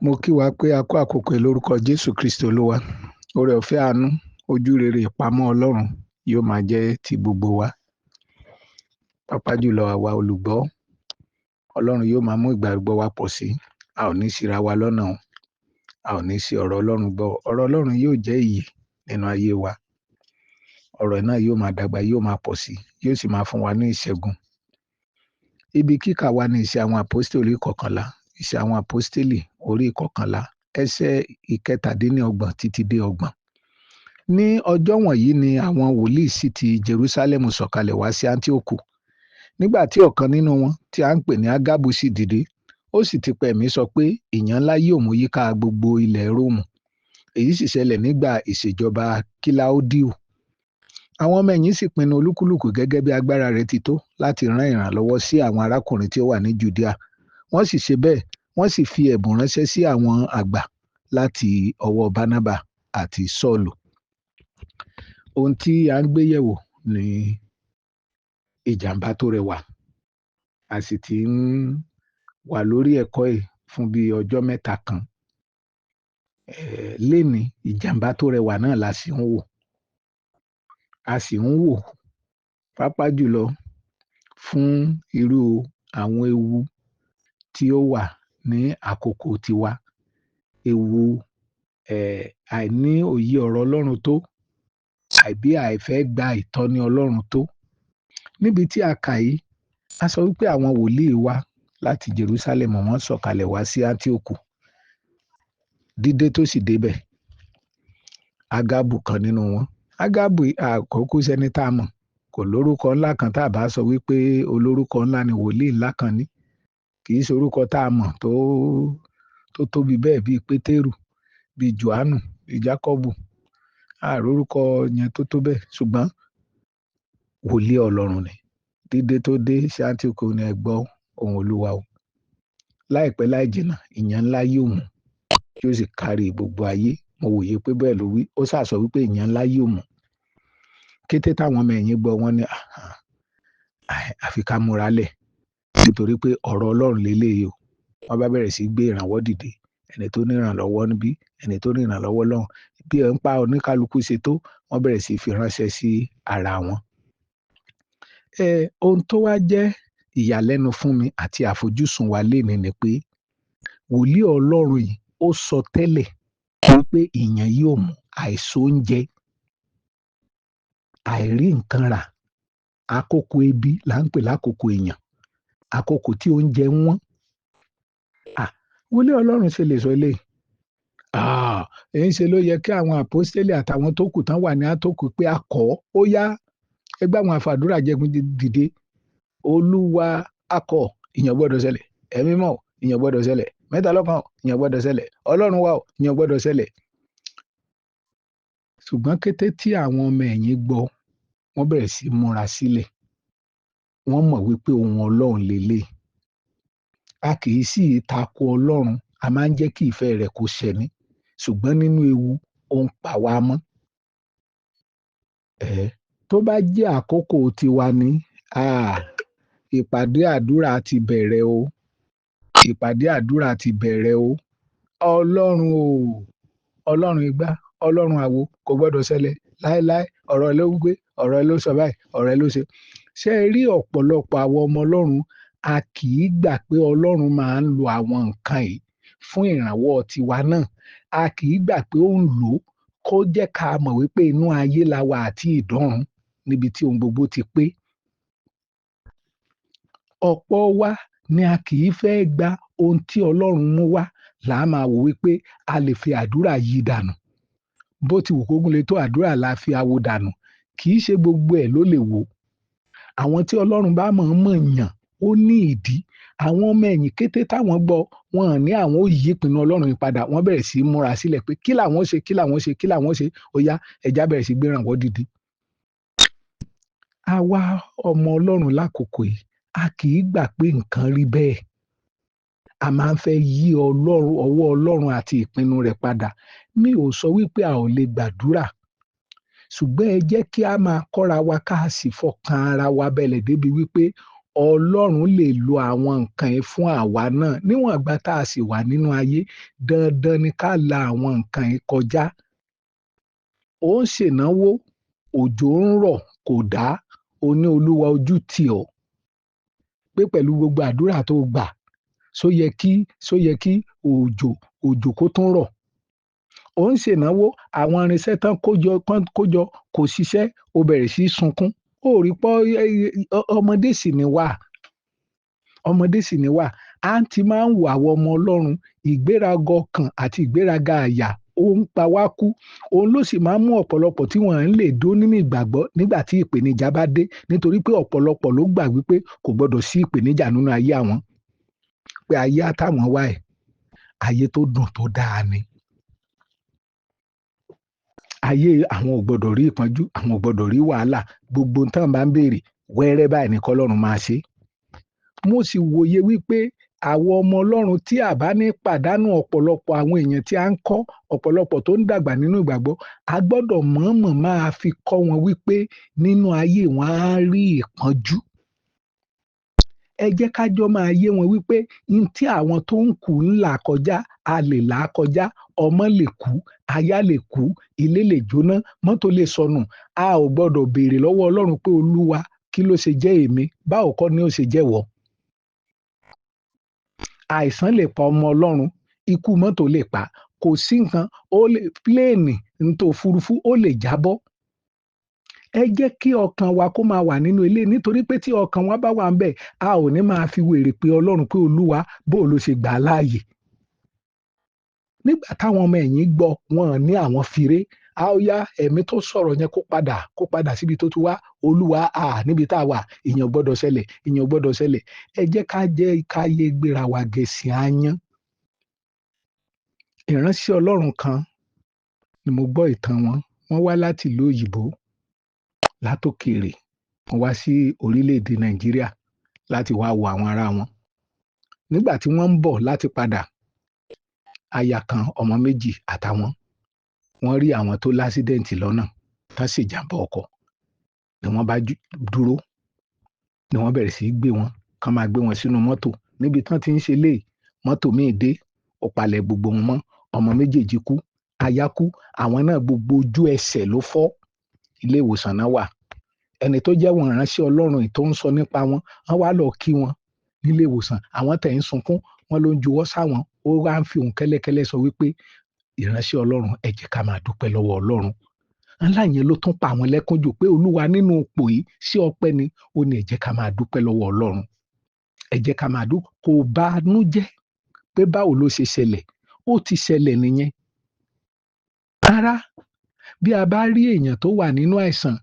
Mo kí wa pé a kú àkókò yìí lórúkọ Jésù Kristi Olúwa. Oore ọ̀fẹ́ àánú, ojú rere ìpamọ́ Ọlọ́run yóò máa jẹ́ ti gbogbo wa. Pàápàá jùlọ àwa olùgbọ́, Ọlọ́run yóò máa mú ìgbàgbọ́ wa pọ̀ sí. A ò ní ṣìra wa lọ́nà o. A ò ní ṣì ọ̀rọ̀ Ọlọ́run gbọ́. Ọ̀rọ̀ Ọlọ́run yóò jẹ́ ìyè nínú ayé wa. Ọ̀rọ̀ náà yóò máa dàgbà, yóò máa pọ̀ sí, yóò sì máa fún wa ní ìṣẹ́gun. Ibi kíkà wa ní Iṣẹ́ àwọn Àpọ́stélì orí 11, Iṣẹ́ àwọn Àpọ́stélì orí 11, ẹsẹ̀ 27 títí dé 30. Ní ọjọ́ wọ̀nyí ni àwọn wòlíì sì ti Jerúsálẹ́mù sọ̀kalẹ̀ wá sí Áńtíókù. Nígbà tí ọ̀kan nínú wọn, tí a ń pè ní Ágábù, sì dìde, ó sì ti pa ẹ̀mí sọ pé ìyàn ńlá yóò mú yíká gbogbo ilẹ̀ Róòmù. Èyí sì ṣẹlẹ̀ nígbà ìṣèjọba Kíláódíù. Àwọn ọmọ ẹ̀yìn sì pinnu olúkúlùkù gẹ́gẹ́ bí agbára rẹ̀ ti tó láti rán ìrànlọ́wọ́ sí àwọn arákùnrin tí ó wà ní Jùdíà. Wọ́n sì ṣe bẹ́ẹ̀, wọ́n sì fi ẹ̀bùn ránṣẹ́ sí àwọn àgbà láti ọwọ́ Bánábà àti Sọ́ọ̀lù. Ohun tí a ń gbé yẹ̀wò ni ìjàmbá tó rẹwà. A sì ti ń wà lórí ẹ̀kọ́ yìí fún bí ọjọ́ mẹ́ta kan. Lénìí, ìjàmbá tó rẹwà náà la sì ń wò. A sì ń wò pàápàá jùlọ fún irú àwọn ewu tí ó wà ní àkókò tiwa. Ewu àìní òye ọ̀rọ̀ Ọlọ́run tó, àbí àìfẹ́ gba ìtọ́ni Ọlọ́run tó. Níbi tí a kà yìí, a sọ wípé àwọn wòlíì wá láti Jerúsálẹ́mù, wọ́n sọ̀kalẹ̀ wá sí Áńtíókù. Dídé tó sì débẹ̀, Ágábù kan nínú wọn. Ágábù àkókò sẹ́ni tá a mọ̀, kò lórúkọ ńlá kan tá a bá sọ wípé olórúkọ ńlá ni wòlíì ńlá kan ní. Kì í ṣe orúkọ tá a mọ̀ tó tóbi bẹ́ẹ̀ bíi Pétérù, bíi Jòhánù, bíi Jákọ́bù. Orúkọ yẹn tó bẹ́ẹ̀, ṣùgbọ́n wòlíì Ọlọ́run ni. Dídé tó dé sí Áńtíókù ni ẹ gbọ́ ohùn Olúwa o. Láìpẹ́ láì jìnnà, ìyàn ńlá yóò mú, yóò sì kárí gbogbo ayé. Mo wòye pé bẹ́ẹ̀ ló wí. Ó sàsọ wípé ìyàn ńlá yóò mú. Kété táwọn ọmọ ẹ̀yìn gbọ́, wọ́n ní àfi ká múra lẹ̀, nítorí pé ọ̀rọ̀ Ọlọ́run lélẹ́yìí o. Wọ́n bá bẹ̀rẹ̀ sí gbé ìrànwọ́ dìde. Ẹni tó ní ìrànlọ́wọ́ níbí, ẹni tó ní ìrànlọ́wọ́ lọ́hùn. Bí ẹ̀ ń pa oníkálukú ṣe tó, wọ́n bẹ̀rẹ̀ sí fi ránṣẹ́ sí ara wọn. Ohun tó wá jẹ́ ìyàlẹ́nu fún mi àti àfojúsùn wa lénìí ni pé wòlíì Ọlọ́run yìí ó sọ tẹ́lẹ̀ wípé ìyàn yóò mú, àìsóúnjẹ, àìrí nǹkan rà. Àkókò ebi là ń pè lákòókò ìyàn. Àkókò tí oúnjẹ wọ́n. Wòlíì Ọlọ́run ṣe lè sọ eléyìí. Èyí ṣe ló yẹ kí àwọn àpọ́stélì àtàwọn tó kù tán wà ní Áńtíókù pé a kọ̀ ọ́, ó yá, ẹgbẹ́ àwọn àfàdúrà jẹgun dìde. Olúwa, a kọ̀, ìyàn gbọ́dọ̀ ṣẹlẹ̀. Ẹ̀mí mọ́, ìyàn gbọ́dọ̀ ṣẹlẹ̀. Mẹ́ta lọ́kan, ìyàn gbọ́dọ̀ ṣẹlẹ̀. Ọlọ́run wa, ìyàn gbọ́dọ̀ ṣẹlẹ̀. Ṣùgbọ́n kété tí àwọn ọmọ ẹ̀yìn gbọ́, wọ́n bẹ̀rẹ̀ sí múra sílẹ̀. Wọ́n mọ̀ wípé ohun Ọlọ́run lélẹ́yìí. A kì í sì tako Ọlọ́run, a máa ń jẹ́ kí ìfẹ́ rẹ̀ kó ṣẹ ní. Ṣùgbọ́n nínú ewu, ó ń pa wá mọ́. Tó bá jẹ́ àkókò tiwa ní, ìpàdé àdúrà ti bẹ̀rẹ̀ o. Ìpàdé àdúrà ti bẹ̀rẹ̀ o. Ọlọ́run o, Ọlọ́run igbá, Ọlọ́run àwo, kò gbọ́dọ̀ ṣẹlẹ̀ láéláé. Ọ̀rọ̀ ló wípé, ọ̀rọ̀ ló sọ báyìí, ọ̀rọ̀ ló ṣe. Ṣé ẹ rí ọ̀pọ̀lọpọ̀ àwọn ọmọ Ọlọ́run, a kì í gbà pé Ọlọ́run máa ń lo àwọn nǹkan yìí fún ìrànwọ́ tiwa náà. A kì í gbà pé ó ń lò ó kó jẹ́ ká mọ̀ wípé inú ayé la wà àti ìdọ́run, níbi tí ohun gbogbo ti pé. Ọ̀pọ̀ wa ni a kì í fẹ́ gba ohun tí Ọlọ́run mú wá, là á máa wò wípé a lè fi àdúrà yí dànù. Bó ti wù kógun lè tó, àdúrà la fi awo dànù. Kì í ṣe gbogbo ẹ̀ ló lè wò. Àwọn tí Ọlọ́run bá mọ̀ yàn, ó ní ìdí. Àwọn ọmọ ẹ̀yìn kété táwọn gbọ́, wọn ní àwọn ó yí ìpinnu Ọlọ́run yìí padà. Wọ́n bẹ̀rẹ̀ sí múra sílẹ̀ pé kí làwọn ṣe, kí làwọn ṣe, kí làwọn ṣe. Ó yá, ẹja bẹ̀rẹ̀ sí gbé ìrànwọ́ dìde. Àwa ọmọ Ọlọ́run lákòókò yìí, a kì í gbà pé nǹkan rí bẹ́ẹ̀. A máa ń fẹ́ yí ọwọ́ Ọlọ́run àti ìpinnu rẹ̀ padà. Mi ò sọ wípé a ò lè gbàdúrà. Ṣùgbọ́n ẹ jẹ́ kí a máa kọ́ra wa ká sì fọkàn ara wa bẹ̀lẹ̀ débi wípé Ọlọ́run lè lo àwọn nǹkan yìí fún àwa náà níwọ̀n ìgbà tá a sì wà nínú ayé. Dandan ni ká la àwọn nǹkan yìí kọjá. Ó ń ṣènáwó, òjò ń rọ̀ kò dá, o ní Olúwa ojú tì ọ́ pé pẹ̀lú gbogbo àdúrà tó gbà ṣó yẹ kí òjò kó tún rọ̀. Ó ń ṣènáwó, àwọn irinṣẹ́ tán kójọ kò ṣiṣẹ́, ó bẹ̀rẹ̀ sí í sunkún. Ó rí pé ọmọdé sì ni wà. A ti máa ń wo àwọn ọmọ Ọlọ́run, ìgbéraga ọkàn àti ìgbéraga àyà ó ń pa wá kú. Òun ló sì máa ń mú ọ̀pọ̀lọpọ̀ tí wọ́n ń lè dó nínú ìgbàgbọ́ nígbà tí ìpèníjà bá dé, nítorí pé ọ̀pọ̀lọpọ̀ ló gbà wípé kò gbọdọ̀ sí ìpèníjà nínú ayé àwọn, pé ayé táwọn wà ẹ̀, ayé tó dùn tó dáa ni. Ayé àwọn ò gbọdọ̀ rí ìpọ́njú, àwọn ò gbọdọ̀ rí wàhálà, gbogbo ohun tán bá ń béèrè wẹ́rẹ́ báyìí ni k'Ọlọ́run máa ṣe. Mo sì wòye wípé àwọn ọmọ Ọlọ́run tí a bá ní pàdánù ọ̀pọ̀lọpọ̀ àwọn èèyàn tí a ń kọ́, ọ̀pọ̀lọpọ̀ tó ń dàgbà nínú ìgbàgbọ́, a gbọ́dọ̀ mọ̀ọ́mọ̀ máa fi kọ́ wọn wípé nínú ayé wọn á rí ìpọ́njú. Ẹ jẹ́ ká jọ máa yé wọn wípé n tí àwọn tó ń kù ń là kọjá, a lè là á kọjá, ọmọ lè kú, aya lè kú, ilé lè jóná, mọ́tò lè sọnù. A ò gbọ́dọ̀ béèrè lọ́wọ́ Ọlọ́run pé Olúwa kí ló ṣe jẹ́ èmi, báwo kọ́ ni ó ṣe jẹ́ wọ́. Àìsàn lè pa ọmọ Ọlọ́run, ikú mọ́tò lè pa, kò sí nǹkan, pléènì òfurufú ó lè jábọ́. Ẹ jẹ́ kí ọkàn wa kó máa wà nínú ilé, nítorí pé tí ọkàn wa bá wà ńbẹ̀, a ò ní máa fi wèrè pé Ọlọ́run pé Olúwa bó ló ṣe gbà á láàyè. Nígbà táwọn ọmọ ẹ̀yìn gbọ́, wọn ní àwọn firé. A ó yá ẹ̀mí tó sọ̀rọ̀ yẹn kó padà síbi tó ti wá. Olúwa níbi tá a wà, ìyẹn ò gbọ́dọ̀ ṣẹlẹ̀. Ẹ jẹ́ ká yé gbéra wa gẹ̀ẹ́sì aáyán. Ìránṣẹ́ Ọlọ́run kan ni mo gbọ́ ìtàn wọn. Wọ́n wá láti ìlú òyìnbó, látòkèèrè. Wọ́n wá sí orílẹ̀-èdè Nàìjíríà láti wá wo àwọn ará wọn. Nígbà tí wọ́n ń bọ̀ láti padà, aya kan, ọmọ méjì àtàwọn, wọ́n rí àwọn tó lásídẹ̀ǹtì lọ́nà tán sì jàǹbá ọkọ̀. Ni wọ́n bá dúró, ni wọ́n bẹ̀rẹ̀ sí í gbé wọn, kán máa gbé wọn sínú mọ́tò. Níbi tán ti ń ṣe léyìí, mọ́tò míì dé, ó palẹ̀ gbogbo wọn mọ́. Ọmọ méjèèjì kú, aya kú, àwọn náà gbogbo ojú ẹsẹ̀ ló fọ́. Ilé ìwòsàn náà wà. Ẹni tó jẹ́ wọn ìránṣẹ́ Ọlọ́run tó ń sọ nípa wọn, wọ́n wá lọ kí wọn nílé ìwòsàn. Àwọn tẹ̀ ń sunkún, wọ́n ló ń juwọ́ sáwọn. Ó wá ń fi ohùn kẹ́lẹ́kẹ́lẹ́ sọ wípé ìránṣẹ́ Ọlọ́run, ẹ jẹ́ ká máa dúpẹ́ lọ́wọ́ Ọlọ́run. Ńlá yẹn ló tún pa àwọn lẹ́kún jù pé Olúwa nínú ipò yìí sí ọpẹ́ ni. Ó ní ẹ jẹ́ ká máa dúpẹ́ lọ́wọ́ Ọlọ́run. Ẹ jẹ́ ká máa dúpẹ́. Kò banú jẹ́ pé báwo ló ṣe ṣẹlẹ̀. Ó ti ṣẹlẹ̀ nìyẹn. Rárá, bí a bá rí èèyàn tó wà nínú àìsàn,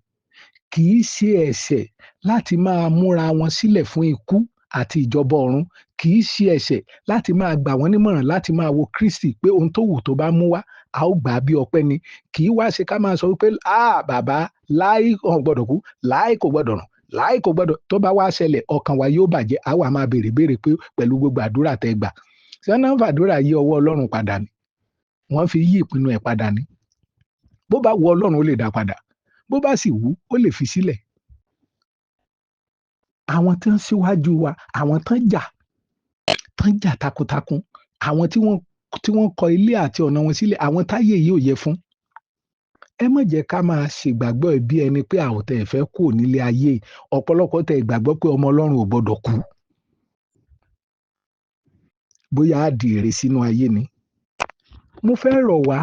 kì í ṣe ẹ̀ṣẹ̀ láti máa múra wọn sílẹ̀ fún ikú àti ìjọba ọ̀run. Kì í ṣe ẹ̀ṣẹ̀ láti máa gbà wọ́n nímọ̀ràn láti máa wo Kristi pé ohun tó wù tó bá mú wá, a ó gbà á bí ọpẹ́ ni. Kì í wá ṣe ká máa sọ wípé bàbá láì ò gbọdọ̀ kú, láì kò gbọdọ̀ rùn, láì kò gbọdọ̀. Tó bá wá ṣẹlẹ̀, ọkàn wa yóò bàjẹ́. A wá máa béèrè pé pẹ̀lú gbogbo àdúrà tẹ́ gbà. Ṣé wọ́n náà ń fàdúrà yí ọwọ́ Ọlọ́run padà ni? Wọ́n fi yí ìpinnu ẹ̀ padà ni. Bó bá wù Ọlọ́run ó lè dá padà. Bó bá sì wù ó lè fi sílẹ̀. Àwọn tán síwájú wa, àwọn tán jà takuntakun, àwọn tí wọ́n kọ ilé àti ọ̀nà wọn sílẹ̀, àwọn táyé yìí ò yẹ fún. Ẹ má jẹ́ ká máa ṣègbàgbọ́ bí ẹni pé a ò tẹ̀ fẹ́ kúrò nílé ayé. Ọ̀pọ̀lọpọ̀ tẹ̀ ìgbàgbọ́ pé ọmọ Ọlọ́run ò gbọdọ̀ kú. Bóyá á di èrè sínú ayé ni. Mo fẹ́ rọ̀ wá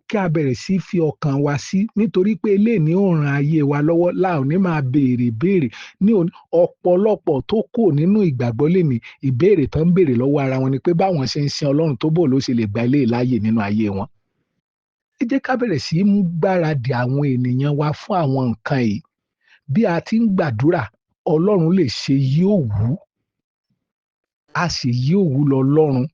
kí a bẹ̀rẹ̀ sí fi ọkàn wa sí, nítorí pé eléyìí ni ó ran ayé wa lọ́wọ́. La ò ní máa béèrè ní ọ̀pọ̀lọpọ̀ tó kù nínú ìgbàgbọ́ lénìí. Ìbéèrè tán ń béèrè lọ́wọ́ ara wọn ni pé báwọn ṣe ń sin Ọlọ́run tó bò ló ṣe lè gba eléyìí láàyè nínú ayé wọn. Ẹ jẹ́ ká bẹ̀rẹ̀ sí mú gbáradì àwọn ènìyàn wa fún àwọn nǹkan yìí. Bí a ti ń gbàdúrà, Ọlọ́run lè ṣe yóò wù. A sì yóò wù lọ lọ́run.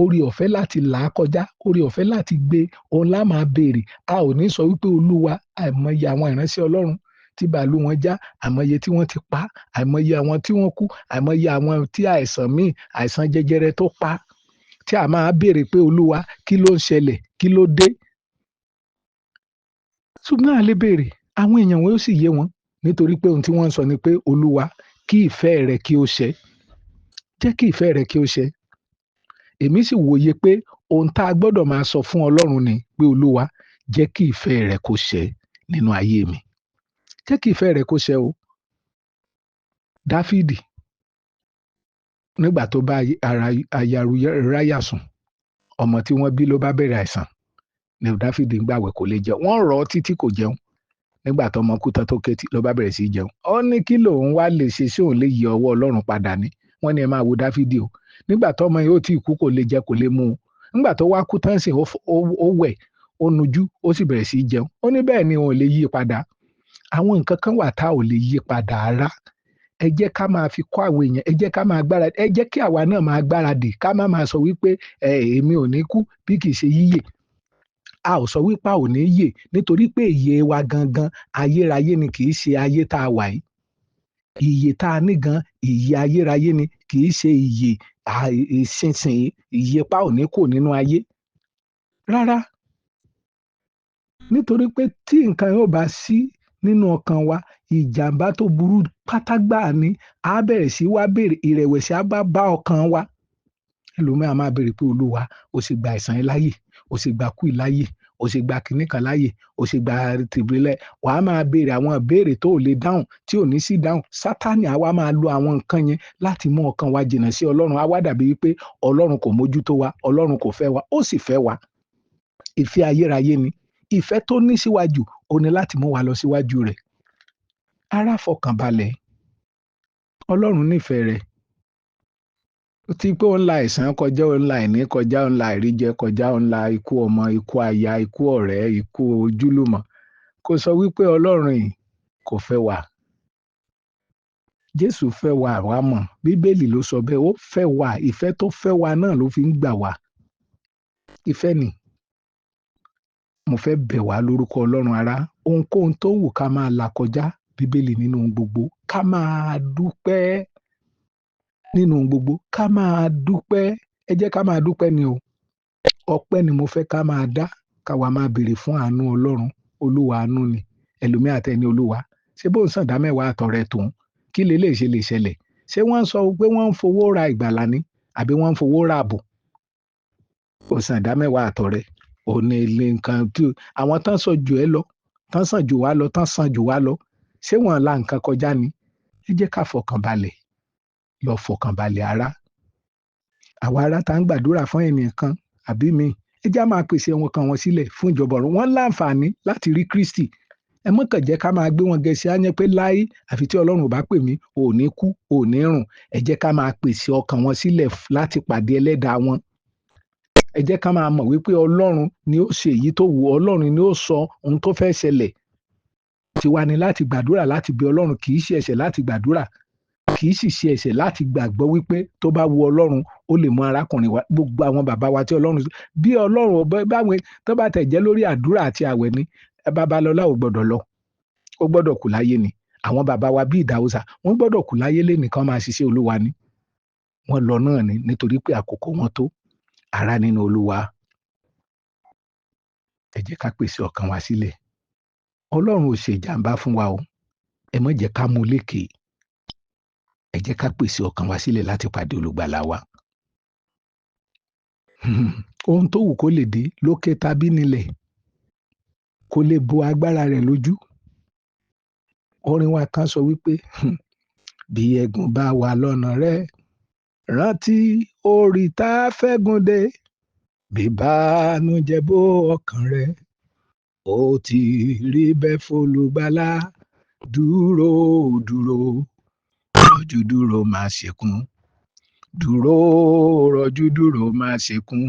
Orí ọ̀fẹ́ láti là á kọjá, orí ọ̀fẹ́ láti gbé, òun lá máa béèrè. A ò ní sọ wípé Olúwa, àìmọye àwọn ìránṣẹ́ Ọlọ́run tí bàálù wọn já, àìmọye tí wọ́n ti pa, àìmọye àwọn tí wọ́n kú, àìmọye àwọn tí àìsàn jẹjẹrẹ tó pa, tí a máa béèrè pé Olúwa kí ló ń ṣẹlẹ̀, kí ló dé. Ṣùgbọ́n a lè béèrè, àwọn èèyàn wọn ó sì yé wọn, nítorí pé ohun tí wọ́n ń sọ ni pé Olúwa kí ìfẹ́ rẹ kí ó ṣẹ. Jẹ́ kí ìfẹ́ rẹ kí ó ṣẹ. Èmi sì wòye pé ohun tá a gbọ́dọ̀ máa sọ fún Ọlọ́run ni pé Olúwa, jẹ́ kí ìfẹ́ rẹ kó ṣẹ nínú ayé mi. Jẹ́ kí ìfẹ́ rẹ kó ṣẹ o. Dáfídì nígbà tó bá aya Ùráyà sùn, ọmọ tí wọ́n bí ló bá bẹ̀rẹ̀ àìsàn ni Dáfídì ń gbààwẹ̀ kò lè jẹun. Wọ́n rọ̀ ọ́ títí kò jẹun. Nígbà tó ọmọ kú tán tó ké ló bá bẹ̀rẹ̀ sí í jẹun. Ó ní kí lòun wá lè ṣe, ṣé òun lè yí ọwọ́ Ọlọ́run padà ni? Wọ́n ní ẹ máa wo Dáfídì o. Nígbà tó ọmọ yìí ó tí kú kò lè jẹ kò lè mu o. Nígbà tó wá kú tán sìn ó wẹ̀ ó nujú ó sì bẹ̀rẹ̀ sí í jẹun. Ó ní bẹ́ẹ̀ ni òun ò lè yí padà. Àwọn nǹkan kan wà tá ò lè yí padà rárá. Ẹ jẹ́ ká máa fi kọ́ àwọn èèyàn, ẹ jẹ́ ká máa gbáradì, ẹ jẹ́ kí àwa náà máa gbáradì, ká má máa sọ wípé èmi ò ní kú bí kì í ṣe yíyè. A ò sọ wípé a ò ní yè nítorí pé ìyè wa gangan ayérayé ni, kì í ṣe ayé tá a wà yìí. Ìyè tá a ní gan ìyè ayérayé ni, kì í ṣe ìyè ìsinsìnyí, ìyè pa ò ní kò nínú ayé rárá. Nítorí pé tí nǹkan yóò bá sí nínú ọkàn wa, ìjàmbá tó burú pátágbà ni a bẹ̀rẹ̀ sí wá béèrè, ìrẹ̀wẹ̀sì á bá ọkàn wa. Ẹlòmíì á máa béèrè pé Olúwa, o sì gba àìsàn yìí láyè, o sì gba kú yìí láyè, o sì gba kìíní kan láyè, o sì gba tìbílẹ̀. Wàá máa béèrè àwọn ìbéèrè tó lè dáhùn, tí ò ní sí dáhùn. Sátánì á wá máa lo àwọn nǹkan yẹn láti mú ọkàn wa jìnnà sí Ọlọ́run. Á wá dàbí wípé Ọlọ́run kò mójútó wa, Ọlọ́run kò fẹ́ wa, ó sì fẹ́ wa. Ìfẹ́ ayérayé ni. Ìfẹ́ tó ní síwájú ó ní láti mú wa lọ síwájú rẹ̀. Ará, fọkàn balẹ̀. Ọlọ́run nífẹ̀ẹ́ rẹ̀. Ó ti pé ó ń la àìsàn kọjá, ó ń la àìní kọjá, ó ń la àìríjẹ kọjá, ó ń la ikú ọmọ, ikú aya, ikú ọ̀rẹ́, ikú ojúlùmọ̀. Kò sọ wípé Ọlọ́run yìí kò fẹ́ wa. Jésù fẹ́ wa, àwa mọ̀. Bíbélì ló sọ bẹ́ẹ̀. Ó fẹ́ wa. Ìfẹ́ tó fẹ́ wa náà ló fi ń gbà wá. Ìfẹ́ ni. Mo fẹ́ bẹ̀ wá lórúkọ Ọlọ́run ará. Ohunkóhun tó wù ká máa là kọjá, Bíbélì nínú ohun gbogbo ká máa dúpẹ́. Nínú ohun gbogbo ká máa dúpẹ́. Ẹ jẹ́ ká máa dúpẹ́ ni o. Ọpẹ́ ni mo fẹ́ ká máa dá, ká wá máa béèrè fún àánú Ọlọ́run. Olúwa àánú ni. Ẹlòmíì àtẹni Olúwa, ṣé bó ń sàn dá mẹ́wàá àtọrẹ tòun? Kí lélẹ̀ ṣe lè ṣẹlẹ̀? Ṣé wọ́n ń sọ pé wọ́n ń fowó ra ìgbàlà ni? Àbí wọ́n ń fowó ra ààbò? Ó sàn dá mẹ́wàá àtọrẹ. Ò ní ilé nǹkan tí àwọn tán sọ jù ẹ́ lọ, tán sàn jù wá lọ, tán sàn jù wá lọ. Ṣé wọ́n la nǹkan kọjá ni? Ẹ jẹ́ ká fọkàn balẹ̀. Lọ fọkàn balẹ̀ ará. Àwa ará tá ń gbàdúrà fún ènìyàn kan àbí mi, ẹ jẹ́ á máa pèsè wọn kan wọn sílẹ̀ fún ìjọba ọ̀run. Wọ́n láǹfààní láti rí Kristi. Ẹ mọ́ kàn jẹ́ ká máa gbé wọn gẹ̀ẹ́sì á yẹn pé láé àfi tí Ọlọ́run ò bá pè mí, ò ní kú, ò ní rùn. Ẹ jẹ́ ká máa pèsè ọkàn wọn sílẹ̀ láti pàdé ẹlẹ́dàá wọn. Ẹ jẹ́ ká máa mọ̀ wípé Ọlọ́run ni ó ṣe èyí tó wù, Ọlọ́run ni ó sọ ohun tó fẹ́ ṣẹlẹ̀. Tiwa ni láti gbàdúrà, láti bẹ̀ Ọlọ́run. Kì í ṣe ẹ̀ṣẹ̀ láti gbàdúrà, kì í sì ṣe ẹ̀ṣẹ̀ láti gbàgbọ́ wípé tó bá wu Ọlọ́run ó lè mú arákùnrin wa. Gbogbo àwọn bàbá wa tí Ọlọ́run, bí Ọlọ́run báwọn tó bá tẹ̀ jẹ́ lórí àdúrà àti àwẹ̀ ni, Babalọ́lá ò gbọ́dọ̀ lọ, ó gbọ́dọ̀ kù láyé ni. Àwọn bàbá wa bí Ìdáhùsà wọ́n gbọ́dọ̀ kù láyé lẹ́nìkan máa ṣiṣẹ́ Olúwa ni. Wọ́n lọ náà ni nítorí pé àkókò wọn tó. Ará nínú Olúwa, ẹ jẹ́ ká pèsè ọkàn wa sílẹ̀. Ọlọ́run ò ṣe ìjàmbá fún wa o. Ẹ má jẹ́ ká mú lékè. Ẹ jẹ́ ká pèsè ọkàn wa sílẹ̀ láti pàdé olùgbàlà wa. Ohun tó wù kó lè dé lókè tàbí nílẹ̀ kò lè bo agbára rẹ̀ lójú. Orin wa kan sọ wípé bí ẹ̀gún bá wà lọ́nà rẹ, rántí orí tá a fẹ́gun dé. Bí ìbànújẹ́ bò ọkàn rẹ, ó ti rí bẹ́ẹ̀ f'olùgbàlà. Dúró, dúró, rọ̀jú dúró má ṣẹkún. Dúró, rọ̀jú dúró má ṣẹkún.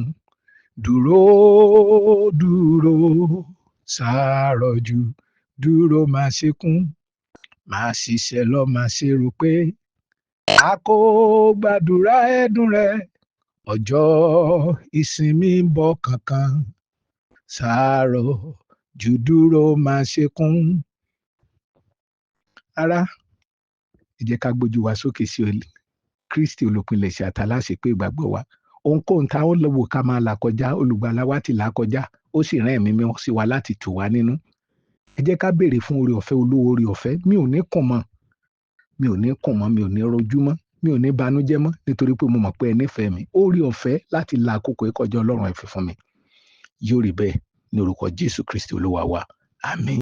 Dúró, dúró, ṣàrọ̀jú dúró má ṣẹkún. Má ṣiṣẹ́ lọ má ṣe rò pé a kò gbàdúrà ẹ̀dùn rẹ. Ọjọ́ ìsinmi ń bọ̀ kankan. Ṣàrọ̀jú dúró má ṣẹkún. Ará, ẹ jẹ́ ká gbójú wa sókè sí Kristi olùpilẹ̀ṣẹ̀ àtàláṣepé ìgbàgbọ́ wa. Ohunkóhun tá ó lọ́wọ́ ká máa là kọjá, olùgbàlà wa ti là kọjá, ó sì rán ẹ̀mí mímọ́ sí wa láti tù wá nínú. Ẹ jẹ́ ká béèrè fún oore ọ̀fẹ́, olówó oore ọ̀fẹ́. Mi ò ní kùn mọ́. mi ò ní kùn mọ́, mi ò ní rojú mọ́, mi ò ní banújẹ́ mọ́, nítorí pé mo mọ̀ pé ẹ nífẹ̀ẹ́ mi. Oore ọ̀fẹ́ láti la àkókò ìkọjá Ọlọ́run ẹ fi fún mi. Yóò rí bẹ́ẹ̀ ní orúkọ Jésù Kristi Olúwa wa. Àmín.